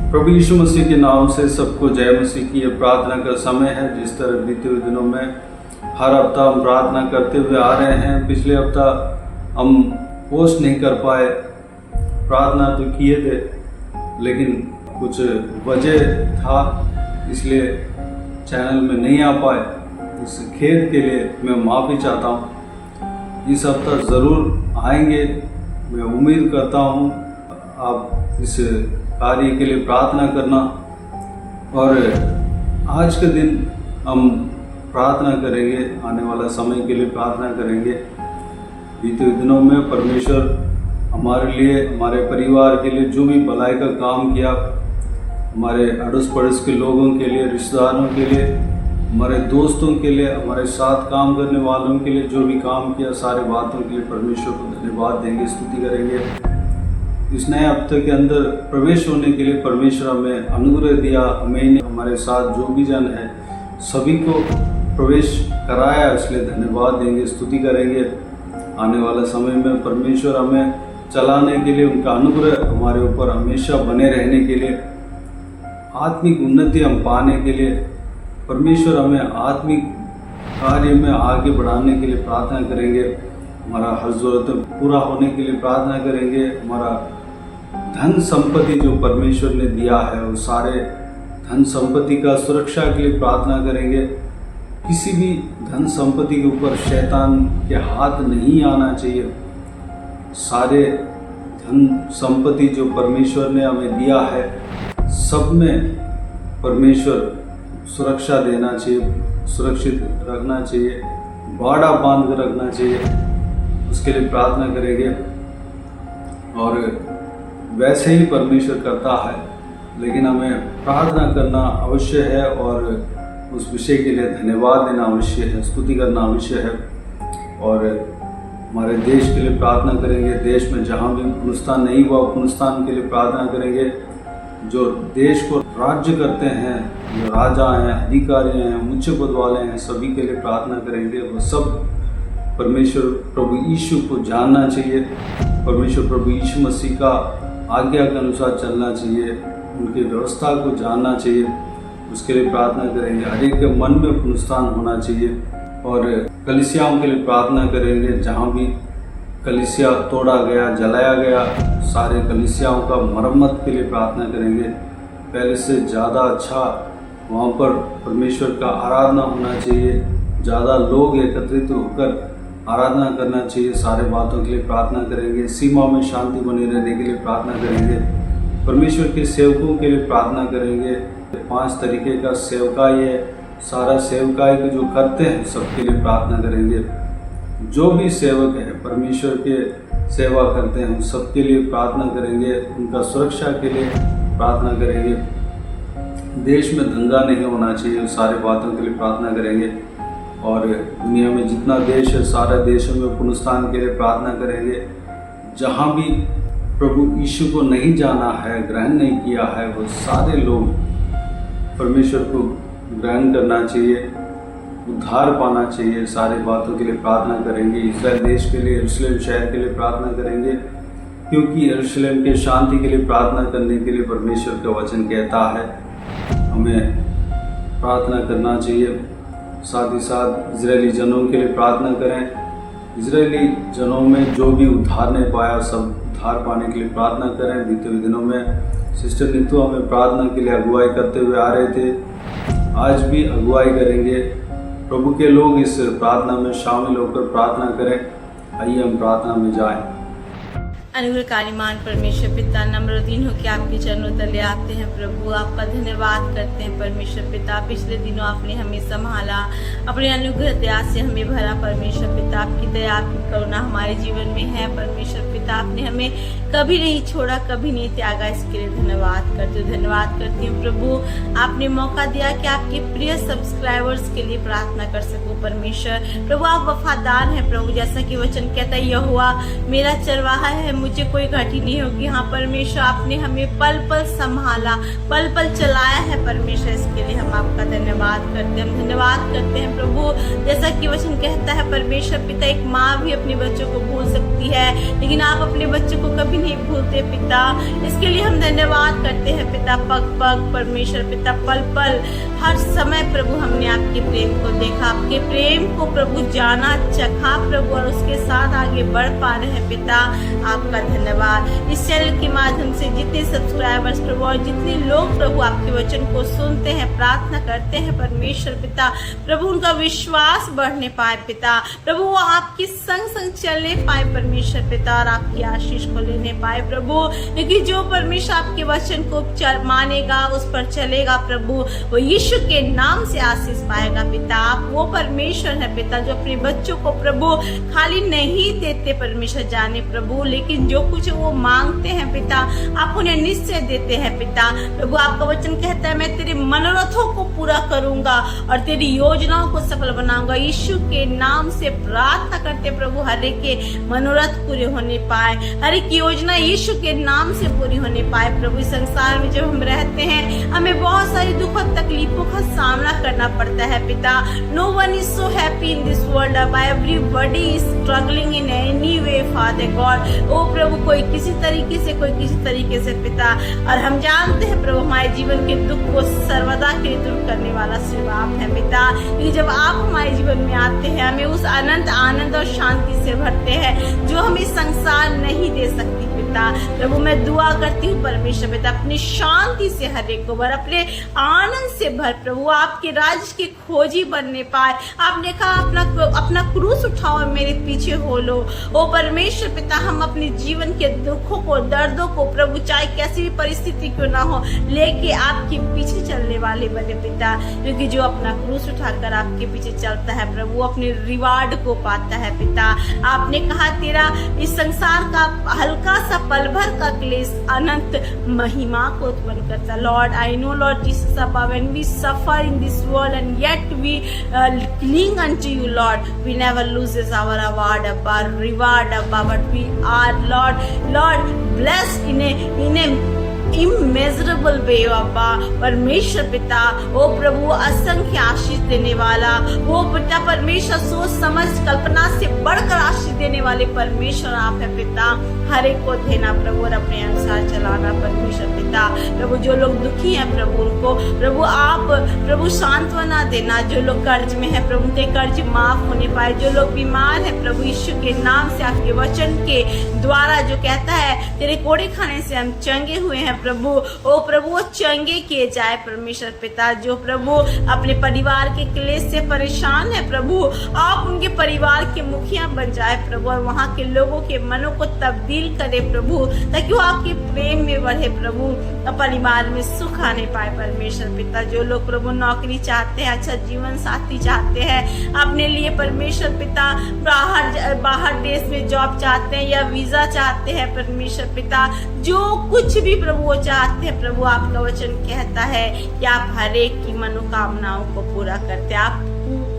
प्रभु यीशु मसीह के नाम से सबको जय मसीह की। ये प्रार्थना का समय है। जिस तरह बीते हुए दिनों में हर हफ्ता हम प्रार्थना करते हुए आ रहे हैं। पिछले हफ्ता हम पोस्ट नहीं कर पाए, प्रार्थना तो किए थे लेकिन कुछ वजह था इसलिए चैनल में नहीं आ पाए। इस खेद के लिए मैं माफ़ी चाहता हूँ। इस हफ्ता ज़रूर आएंगे। मैं उम्मीद करता हूँ आप इस कार्य के लिए प्रार्थना करना। और आज के दिन हम प्रार्थना करेंगे, आने वाला समय के लिए प्रार्थना करेंगे। बीते हुए दिनों में परमेश्वर हमारे लिए, हमारे परिवार के लिए जो भी भलाई का काम किया, हमारे अड़ोस पड़ोस के लोगों के लिए, रिश्तेदारों के लिए, हमारे दोस्तों के लिए, हमारे साथ काम करने वालों के लिए जो भी काम किया, सारे बातों के लिए परमेश्वर को धन्यवाद देंगे, स्तुति करेंगे। इस नए हफ्ते के अंदर प्रवेश होने के लिए परमेश्वर हमें अनुग्रह दिया। हमें, हमारे साथ जो भी जन है सभी को प्रवेश कराया, इसलिए धन्यवाद देंगे, स्तुति करेंगे। आने वाला समय में परमेश्वर हमें चलाने के लिए, उनका अनुग्रह हमारे ऊपर हमेशा बने रहने के लिए, आत्मिक उन्नति हम पाने के लिए परमेश्वर हमें आत्मिक कार्य में आगे बढ़ाने के लिए प्रार्थना करेंगे। हमारा हर ज़रूरत पूरा होने के लिए प्रार्थना करेंगे। हमारा धन संपत्ति जो परमेश्वर ने दिया है वो सारे धन संपत्ति का सुरक्षा के लिए प्रार्थना करेंगे। किसी भी धन संपत्ति के ऊपर शैतान के हाथ नहीं आना चाहिए। सारे धन संपत्ति जो परमेश्वर ने हमें दिया है सब में परमेश्वर सुरक्षा देना चाहिए, सुरक्षित रखना चाहिए, बाड़ा बांध कर रखना चाहिए, उसके लिए प्रार्थना करेंगे। और वैसे ही परमेश्वर करता है, लेकिन हमें प्रार्थना करना अवश्य है और उस विषय के लिए धन्यवाद देना अवश्य है, स्तुति करना अवश्य है। और हमारे देश के लिए प्रार्थना करेंगे। देश में जहाँ भी पुनरुत्थान नहीं हुआ, पुनरुत्थान के लिए प्रार्थना करेंगे। जो देश को राज्य करते हैं, जो राजा हैं, अधिकारी हैं, उच्च पद वाले हैं, सभी के लिए प्रार्थना करेंगे। वो सब परमेश्वर प्रभु यीशु को जानना चाहिए, परमेश्वर प्रभु यीशु मसीह का आज्ञा के अनुसार चलना चाहिए, उनकी व्यवस्था को जानना चाहिए, उसके लिए प्रार्थना करेंगे। हर एक के मन में पुनरुत्थान होना चाहिए। और कलीसियाओं के लिए प्रार्थना करेंगे। जहाँ भी कलीसिया तोड़ा गया, जलाया गया, सारे कलीसियाओं का मरम्मत के लिए प्रार्थना करेंगे। पहले से ज़्यादा अच्छा वहाँ पर परमेश्वर का आराधना होना चाहिए, ज़्यादा लोग एकत्रित होकर आराधना करना चाहिए। सारे बातों के लिए प्रार्थना करेंगे। सीमा में शांति बनी रहने के लिए प्रार्थना करेंगे। परमेश्वर के सेवकों के लिए प्रार्थना करेंगे। 5 तरीके का सेवकाई है, सारा सेवकाई को जो करते हैं सबके लिए प्रार्थना करेंगे। जो भी सेवक है परमेश्वर के सेवा करते हैं उन सबके लिए प्रार्थना करेंगे, उनका सुरक्षा के लिए प्रार्थना करेंगे। देश में दंगा नहीं होना चाहिए, सारे बातों के लिए प्रार्थना करेंगे। और दुनिया में जितना देश है सारे देशों में पुनरुत्थान के लिए प्रार्थना करेंगे। जहाँ भी प्रभु यीशु को नहीं जाना है, ग्रहण नहीं किया है, वो सारे लोग परमेश्वर को ग्रहण करना चाहिए, उद्धार पाना चाहिए। सारी बातों के लिए प्रार्थना करेंगे। इस्राएल देश के लिए, यरूशलेम शहर के लिए प्रार्थना करेंगे, क्योंकि यरूशलेम के शांति के लिए प्रार्थना करने के लिए परमेश्वर का वचन कहता है हमें प्रार्थना करना चाहिए। साथ ही साथ इजरायली जनों के लिए प्रार्थना करें। इजरायली जनों में जो भी उद्धार नहीं पाया सब उद्धार पाने के लिए प्रार्थना करें। बीते हुए दिनों में सिस्टर नीतू हमें प्रार्थना के लिए अगुवाई करते हुए आ रहे थे, आज भी अगुवाई करेंगे। प्रभु के लोग इस प्रार्थना में शामिल होकर प्रार्थना करें। आइए हम प्रार्थना में जाएं। अनुग्रहकारीमान परमेश्वर पिता, नम्र दीन होकर आपके चरणों तले आते हैं। प्रभु आपका धन्यवाद करते हैं। परमेश्वर पिता, पिछले दिनों आपने हमें संभाला, अपने अनुग्रह दया से हमें भरा। परमेश्वर पिता, आपकी दया, आपकी करुणा हमारे जीवन में है। परमेश्वर पिता, आपने हमें कभी नहीं छोड़ा, कभी नहीं त्यागा, इसके लिए धन्यवाद करती हूँ। प्रभु, आपने मौका दिया कि आपके प्रिय सब्सक्राइबर्स के लिए प्रार्थना कर सकूं। परमेश्वर प्रभु, आप वफादार हैं। प्रभु, जैसा कि वचन कहता है, यहोवा मेरा चरवाहा है, मुझे कोई घटी नहीं होगी। हाँ परमेश्वर, आपने हमें पल पल संभाला, पल पल चलाया है परमेश्वर, इसके लिए हम आपका धन्यवाद करते हैं। हम धन्यवाद करते हैं प्रभु, जैसा कि वचन कहता है परमेश्वर पिता, एक माँ भी अपने बच्चों को भूल सकती है लेकिन आप अपने बच्चों को कभी नहीं भूलते पिता। इसके लिए हम धन्यवाद करते हैं पिता। पग पग परमेश्वर पिता, पल पल, हर समय प्रभु हमने आपके प्रेम को देखा, आपके प्रेम को प्रभु जाना, चखा प्रभु, और उसके साथ आगे बढ़ पा रहे हैं पिता। आपका धन्यवाद। इस चैनल के माध्यम से जितने सब्सक्राइबर्स प्रभु और जितने लोग प्रभु आपके वचन को सुनते हैं, प्रार्थना करते हैं परमेश्वर पिता, प्रभु उनका विश्वास बढ़ने पाए पिता, प्रभु वो आपके संग संग चलने पाए परमेश्वर पिता, और आपकी आशीष को लेने पाए प्रभु। क्योंकि जो परमेश्वर आपके वचन को मानेगा, उस पर चलेगा प्रभु, वो यीशु के नाम से आशीष पाएगा पिता। आप वो परमेश्वर है पिता जो अपने बच्चों को प्रभु खाली नहीं देते परमेश्वर जाने प्रभु, लेकिन जो कुछ वो मांगते हैं पिता, आप उन्हें निश्चय देते हैं पिता। प्रभु आपका वचन कहता है, मैं तेरे मनोरथों को पूरा करूंगा और तेरी योजनाओं को सफल बनाऊंगा। यीशु के नाम से प्रार्थना करते प्रभु, हर एक के मनोरथ पूरे होने पाए, हर एक की योजना यीशु के नाम से पूरी होने पाए प्रभु। इस संसार में जब हम रहते हैं, हमें बहुत सारी दुख और तकलीफों का सामना करना पड़ता है पिता। No one is so happy in this world, everybody is struggling in any way father God. ओ प्रभु, कोई किसी तरीके से, कोई किसी तरीके से पिता, और हम जानते हैं प्रभु हमारे जीवन के दुख को सर्वदा के लिए दूर करने वाला सिर्फ आप है पिता। क्योंकि जब आप हमारे जीवन में आते हैं, हमें उस अनंत आनंद और शांति से भरते हैं जो हमें संसार नहीं दे सकती पिता। प्रभु मैं दुआ करती हूँ परमेश्वर पिता, अपनी शांति से हर एक को भर, अपने आनंद से भर प्रभु, आपके राज्य के खोजी बनने पाए। आपने कहा अपना क्रूस उठाओ और मेरे पीछे हो लो। ओ परमेश्वर पिता, हम अपने जीवन के दुखों को, दर्दों को प्रभु, चाहे कैसी भी परिस्थिति क्यों ना हो, लेके आपके पीछे चलने वाले बने पिता। क्योंकि जो अपना क्रूस उठाकर आपके पीछे चलता है प्रभु, अपने रिवार्ड को पाता है पिता। आपने कहा तेरा इस संसार का हल्का सा पल भर का क्लेश अनंत महिमा को उत्पन्न करता। Lord I know Lord Jesus अब्बा, when we suffer in this world and yet we cling unto you Lord, we never loses our reward Abba, but we are Lord blessed in a immeasurable way अब्बा परमेश्वर पिता। ओ प्रभु असंख्य आशीष देने वाला, वो पिता परमेश्वर सोच समझ कल्पना से बढ़कर आशीष देने वाले परमेश्वर आप है पिता। हर एक को देना प्रभु और अपने अनुसार चलाना परमेश्वर पिता। प्रभु जो लोग दुखी हैं प्रभु, उनको प्रभु आप प्रभु सांत्वना देना। जो लोग कर्ज में है प्रभु, उनके कर्ज माफ होने पाए। जो लोग बीमार है प्रभु, यीशु के नाम से आपके वचन के द्वारा जो कहता है तेरे कोड़े खाने से हम चंगे हुए हैं प्रभु, ओ प्रभु वो चंगे किए जाए परमेश्वर पिता। जो प्रभु अपने परिवार के क्लेश से परेशान है प्रभु, आप उनके परिवार के मुखिया बन जाए प्रभु, और वहाँ के लोगों के मनों को तब्दील करे प्रभु, ताकि वो आपके प्रेम में बढ़े प्रभु, और परिवार में सुख आने पाए परमेश्वर पिता। जो लोग प्रभु नौकरी चाहते हैं, अच्छा जीवन साथी चाहते हैं अपने लिए परमेश्वर पिता, बाहर देश में जॉब चाहते हैं या वीजा चाहते हैं परमेश्वर पिता, जो कुछ भी प्रभु वो चाहते हैं प्रभु, आपका वचन कहता है कि आप हर एक की मनोकामनाओं को पूरा करते हैं। आप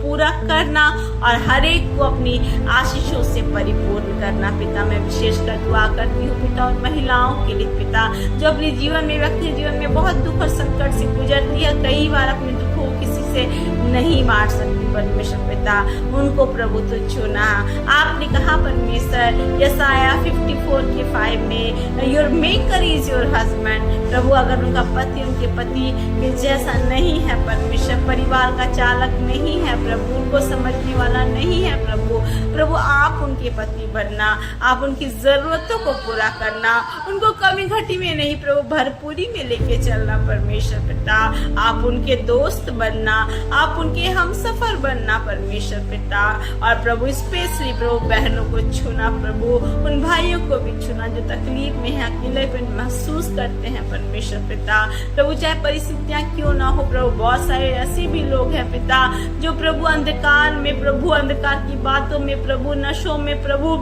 पूरा करना और हर एक को अपनी आशीषों से परिपूर्ण करना पिता। मैं विशेषकर दुआ करती हूँ पिता उन महिलाओं के लिए पिता, जो अपने जीवन में, व्यक्ति जीवन में बहुत दुख और संकट से गुजरती है, कई बार अपने दुखों को किसी से नहीं बांट सकती परमेश्वर पिता, उनको प्रभु तो छूना। आपने कहा परमेश्वर यसाया 54:5 में, your maker is your husband. प्रभु अगर उनका पति उनके पति के जैसा नहीं है परमेश्वर, परिवार का चालक नहीं है प्रभु, उनको समझने वाला नहीं है प्रभु आप उनके पति बनना, आप उनकी जरूरतों को पूरा करना, उनको कमी घटी में नहीं प्रभु भरपूरी में लेके चलना परमेश्वर पिता। आप उनके दोस्त बनना, आप उनके हमसफर बनना परमेश्वर पिता। और प्रभु स्पेशली प्रभु बहनों को छूना प्रभु, उन भाइयों को भी छूना जो तकलीफ में है, अकेलेपन महसूस करते हैं परमेश्वर पिता। प्रभु चाहे परिस्थितियां क्यों ना हो प्रभु, बहुत सारे ऐसे भी लोग हैं पिता जो प्रभु अंधकार में, प्रभु अंधकार की बातों में प्रभु, नशों में प्रभु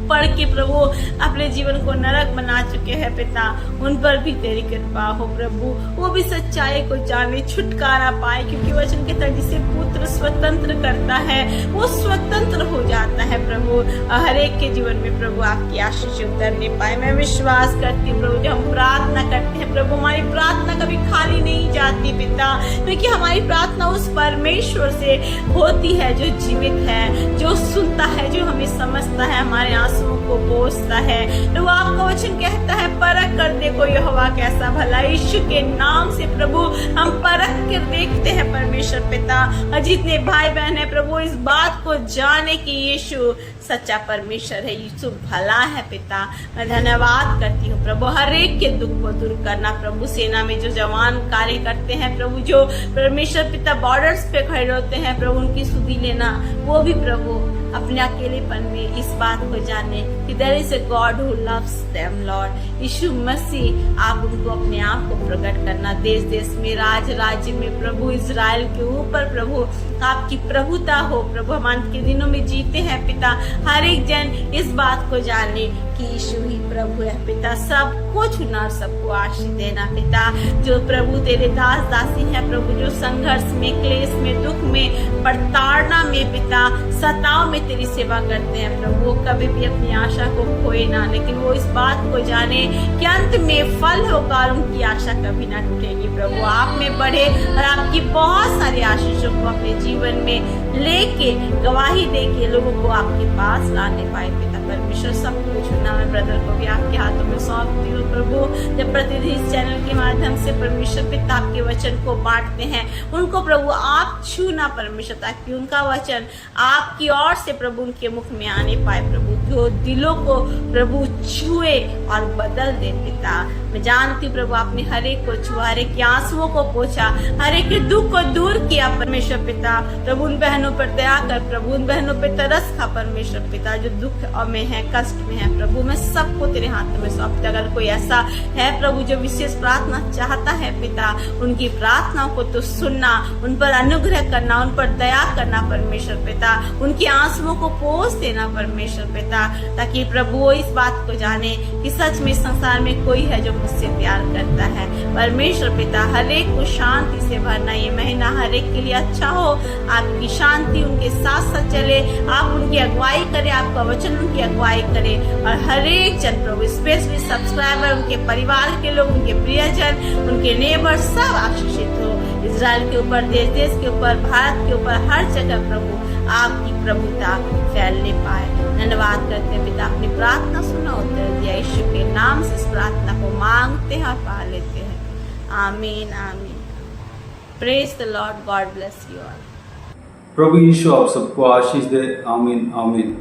पढ़ के प्रभु अपने जीवन को नरक बना चुके हैं पिता, उन पर भी तेरी कृपा हो प्रभु, वो भी सच्चाई को जाने, छुटकारा पाए। क्योंकि वचन के तरह जिसे पुत्र स्वतंत्र करता है वो स्वतंत्र हो जाता है है प्रभु, हर एक के जीवन में प्रभु आपकी आशीष उतरने पाए। मैं विश्वास करती हूँ प्रभु, जो हम प्रार्थना करते हैं प्रभु, हमारी प्रार्थना कभी खाली नहीं जाती पिता, क्योंकि हमारी प्रार्थना उस परमेश्वर से होती है जो जीवित है, जो सुनता है, जो हमें समझता है, हमारे आंसुओं को पोंछता है। प्रभु आपका वचन कहता है परख कर देखो यहोवा कैसा भला। यीशु के नाम से प्रभु हम परख कर देखते हैं परमेश्वर पिता, और जितने भाई बहन है प्रभु इस बात को जाने कि यीशु सच्चा परमेश्वर है, यीशु भला है पिता। मैं धन्यवाद करती हूँ प्रभु, हर एक के दुख को दूर करना प्रभु। सेना में जो जवान कार्य करते हैं प्रभु, जो परमेश्वर पिता बॉर्डर्स पे खड़े होते हैं प्रभु, उनकी सुधि लेना, वो भी प्रभु अपने अकेलेपन में इस बात को जाने कि there is a God who loves them Lord. यीशु मसीह आप उनको अपने आप को प्रकट करना, देश देश में, राज्य में प्रभु, इजराइल के ऊपर प्रभु आपकी प्रभुता हो प्रभु। हम अंत के दिनों में जीते हैं पिता, हर एक जन इस बात को जाने कि यीशु ही प्रभु है पिता। सबको चुना और सबको आशीष देना पिता। जो प्रभु तेरे दास दासी है प्रभु, जो संघर्ष में, क्लेश में, दुख में, प्रताड़ना में पिता, सताव में तेरी सेवा करते हैं प्रभु, वो कभी भी अपनी आशा को खोए ना, लेकिन वो इस बात को जाने कि अंत में फल होगा और उनकी आशा कभी ना टूटेगी प्रभु। आप में बढ़े और आपकी बहुत सारी आशीषों को अपने जीवन में लेके, गवाही देके लोगों को आपके पास लाने पाए पिता परमेश्वर। सब कुछ मैं ब्रदर को भी आपके हाथों में सौंपती हूँ प्रभु। जब प्रतिदिन इस चैनल के माध्यम से परमेश्वर पिता आपके वचन को बांटते हैं, उनको प्रभु आप छूना परमेश्वर, ताकि उनका वचन आपकी ओर से प्रभु उनके मुख में आने पाए प्रभु, जो दिलों को प्रभु छुए और बदल दे पिता। मैं जानती हूँ प्रभु आपने हर एक को छुआ, हर एक के आंसुओं को पोंछा, हर एक के दुख को दूर किया परमेश्वर पिता। प्रभु उन बहनों पर दया कर प्रभु, उन बहनों पर तरस खा परमेश्वर पिता, जो दुख में है, कष्ट में है प्रभु। मैं सबको तेरे हाथ में सौंपती। अगर कोई ऐसा है प्रभु जो विशेष प्रार्थना चाहता है पिता, उनकी प्रार्थनाओं को तो सुनना, उन पर अनुग्रह करना, उन पर दया करना परमेश्वर पिता, उनके आंसुओं को पोंछ देना परमेश्वर पिता, ताकि प्रभु वो इस बात को जाने कि सच में संसार में कोई है जो मुझसे प्यार करता है परमेश्वर पिता। हर एक को शांति से भरना, ये महीना हर एक के लिए अच्छा हो, आपकी शांति उनके साथ साथ चले, आप उनकी अगुवाई करें, आपका वचन उनकी अगुवाई करे, और हर एक जन प्रभु, स्पेशली सब्सक्राइबर, उनके परिवार के लोग, उनके प्रियजन, उनके नेबर सब आशीषित हो। इजराइल के ऊपर, देश देश के ऊपर, भारत के ऊपर, हर जगह प्रभु आपकी प्रभुता फैलने पाए। धन्यवाद करते हैं पिता, अपनी प्रार्थना सुना, उत्तर दिया। यीशु के नाम से इस प्रार्थना को मांगते हैं और पा लेते हैं। आमीन आमीन। Praise the Lord, God bless you all. प्रभु यीशु आप सबको आशीष दे। आमीन आमीन।